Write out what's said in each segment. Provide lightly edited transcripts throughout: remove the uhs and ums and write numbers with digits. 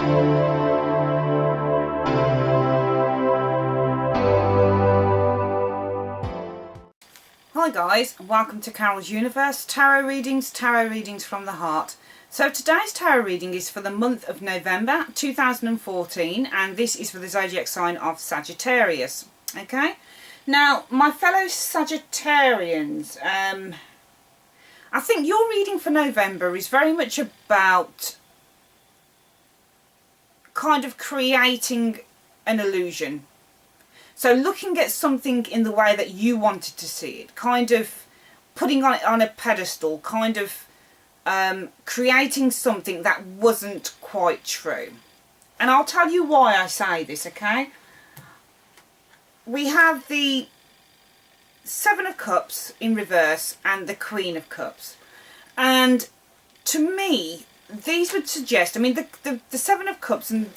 Hi guys, welcome to Carol's Universe Tarot Readings from the Heart. So today's tarot reading is for the month of November 2014, and this is for the zodiac sign of Sagittarius. Okay, now my fellow Sagittarians, I think your reading for November is very much about kind of creating an illusion. So looking at something in the way that you wanted to see it, kind of putting it on a pedestal, kind of creating something that wasn't quite true. And I'll tell you why I say this, okay? We have the Seven of Cups in reverse and the Queen of Cups. And to me, these would suggest, I mean, the Seven of Cups and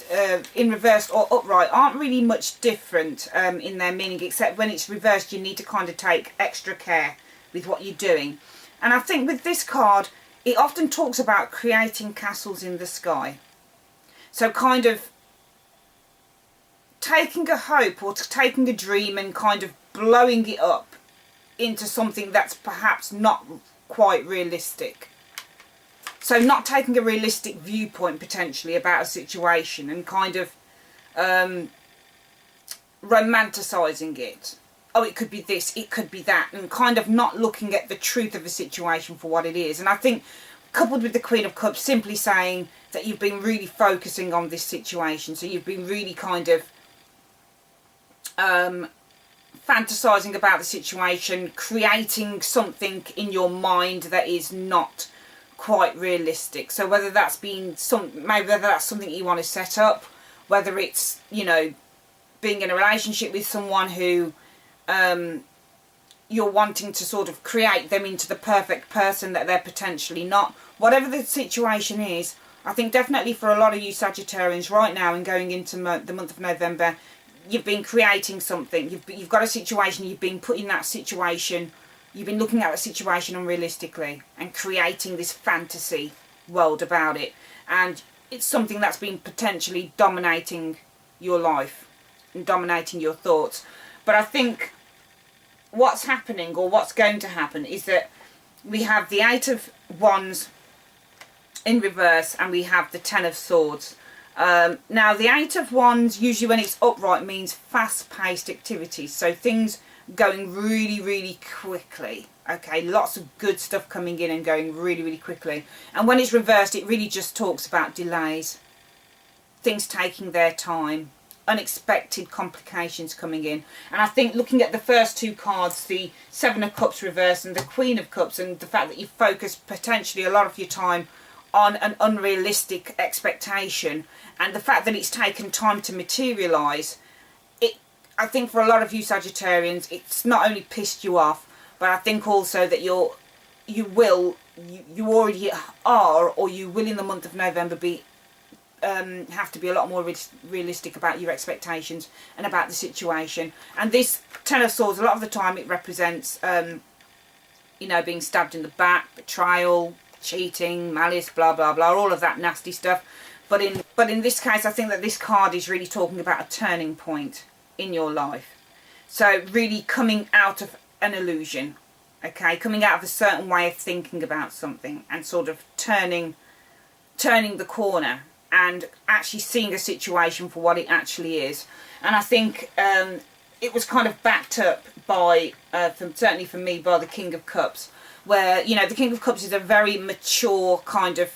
in reverse or upright aren't really much different in their meaning, except when it's reversed you need to kind of take extra care with what you're doing. And I think with this card, it often talks about creating castles in the sky. So kind of taking a hope or taking a dream and kind of blowing it up into something that's perhaps not quite realistic. So not taking a realistic viewpoint potentially about a situation and kind of romanticising it. Oh, it could be this, it could be that, and kind of not looking at the truth of the situation for what it is. And I think coupled with the Queen of Cups simply saying that you've been really focusing on this situation. So you've been really kind of fantasising about the situation, creating something in your mind that is not quite realistic. So whether that's been whether that's something you want to set up, whether it's, you know, being in a relationship with someone who you're wanting to sort of create them into the perfect person that they're potentially not. Whatever the situation is, I think definitely for a lot of you Sagittarians right now and going into the month of November, you've been creating something. You've got a situation, you've been put in that situation. You've been looking at the situation unrealistically and creating this fantasy world about it. And it's something that's been potentially dominating your life and dominating your thoughts. But I think what's happening, or what's going to happen, is that we have the Eight of Wands in reverse and we have the Ten of Swords. Now the Eight of Wands, usually when it's upright, means fast-paced activities. So things going really quickly. Okay, lots of good stuff coming in and going really quickly. And when it's reversed, it really just talks about delays, things taking their time, unexpected complications coming in. And I think looking at the first two cards, the Seven of Cups reverse and the Queen of Cups, and the fact that you focus potentially a lot of your time on an unrealistic expectation, and the fact that it's taken time to materialise, I think for a lot of you Sagittarians, it's not only pissed you off, but I think also that you already are, or you will in the month of November have to be a lot more realistic about your expectations and about the situation. And this Ten of Swords, a lot of the time it represents, you know, being stabbed in the back, betrayal, cheating, malice, blah blah blah, all of that nasty stuff. But in this case, I think that this card is really talking about a turning point in your life. So really coming out of an illusion, okay, coming out of a certain way of thinking about something and sort of turning the corner and actually seeing a situation for what it actually is. And I think it was kind of backed up by, certainly for me, by the King of Cups, where, you know, the King of Cups is a very mature kind of,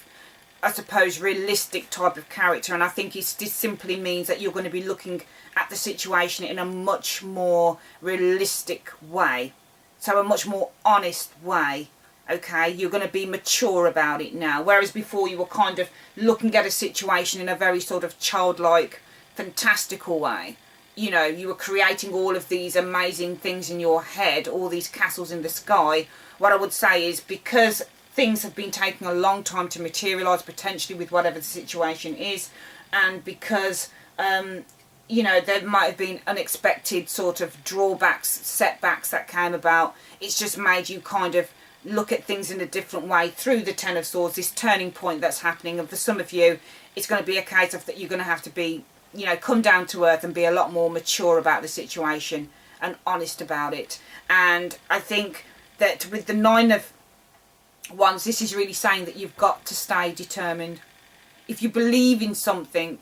I suppose, realistic type of character. And I think this simply means that you're going to be looking at the situation in a much more realistic way. So a much more honest way. Okay, you're going to be mature about it now. Whereas before you were kind of looking at a situation in a very sort of childlike, fantastical way. You know, you were creating all of these amazing things in your head, all these castles in the sky. What I would say is, because things have been taking a long time to materialise, potentially with whatever the situation is, and because you know, there might have been unexpected sort of drawbacks, setbacks that came about, it's just made you kind of look at things in a different way through the Ten of Swords, this turning point that's happening. And for some of you, it's going to be a case of that you're going to have to be, you know, come down to earth and be a lot more mature about the situation and honest about it. And I think that with the Nine of Wands, this is really saying that you've got to stay determined. If you believe in something,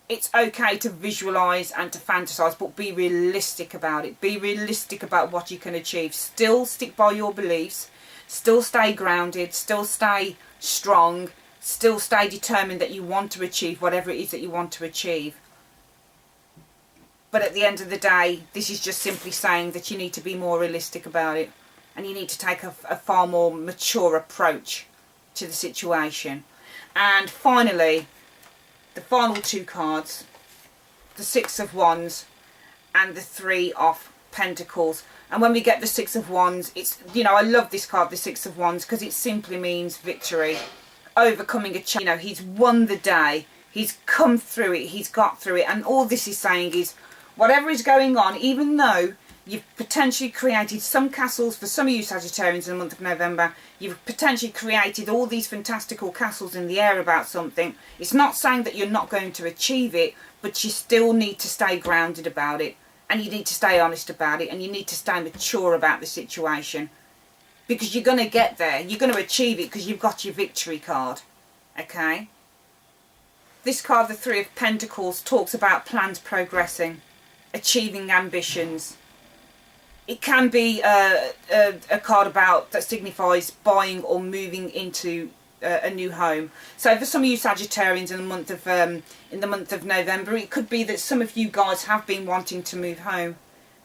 it's okay to visualise and to fantasise, but be realistic about it. Be realistic about what you can achieve. Still stick by your beliefs. Still stay grounded. Still stay strong. Still stay determined that you want to achieve whatever it is that you want to achieve. But at the end of the day, this is just simply saying that you need to be more realistic about it. And you need to take a far more mature approach to the situation. And finally, the final two cards, the Six of Wands and the Three of Pentacles. And when we get the Six of Wands, it's, you know, I love this card, the Six of Wands, because it simply means victory, overcoming a challenge. You know, he's won the day, he's come through it, he's got through it. And all this is saying is, whatever is going on, even though you've potentially created some castles, for some of you Sagittarians in the month of November, you've potentially created all these fantastical castles in the air about something. It's not saying that you're not going to achieve it, but you still need to stay grounded about it. And you need to stay honest about it. And you need to stay mature about the situation. Because you're going to get there. You're going to achieve it because you've got your victory card. Okay? This card, the Three of Pentacles, talks about plans progressing, achieving ambitions. It can be a card about that signifies buying or moving into a new home. So for some of you Sagittarians in the month of November, it could be that some of you guys have been wanting to move home.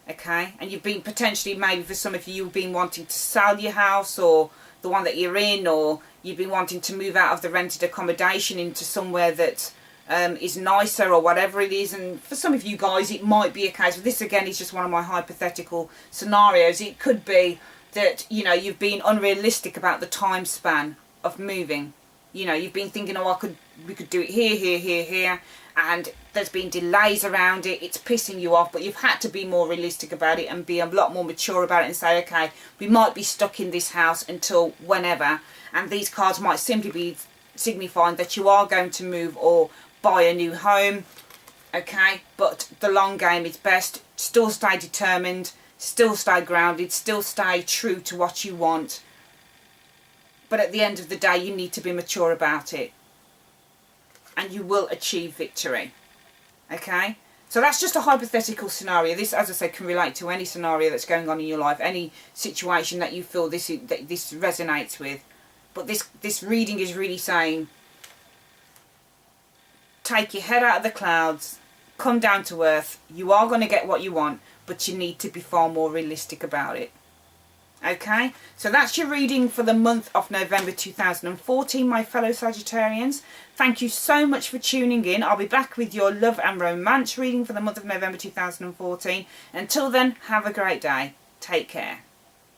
Okay, and you've been potentially, maybe for some of you, you've been wanting to sell your house or the one that you're in, or you've been wanting to move out of the rented accommodation into somewhere that is nicer or whatever it is. And for some of you guys, it might be a case of, this again is just one of my hypothetical scenarios, it could be that, you know, you've been unrealistic about the time span of moving. You know, you've been thinking, oh, we could do it here, and there's been delays around it, it's pissing you off. But you've had to be more realistic about it and be a lot more mature about it and say, okay, we might be stuck in this house until whenever. And these cards might simply be signifying that you are going to move or buy a new home. Okay, but the long game is best. Still stay determined, still stay grounded, still stay true to what you want. But at the end of the day, you need to be mature about it. And you will achieve victory. Okay? So that's just a hypothetical scenario. This, as I said, can relate to any scenario that's going on in your life, any situation that you feel this resonates with. But this reading is really saying, take your head out of the clouds, come down to earth. You are going to get what you want, but you need to be far more realistic about it. Okay, so that's your reading for the month of November 2014, my fellow Sagittarians. Thank you so much for tuning in. I'll be back with your love and romance reading for the month of November 2014. Until then, have a great day. Take care.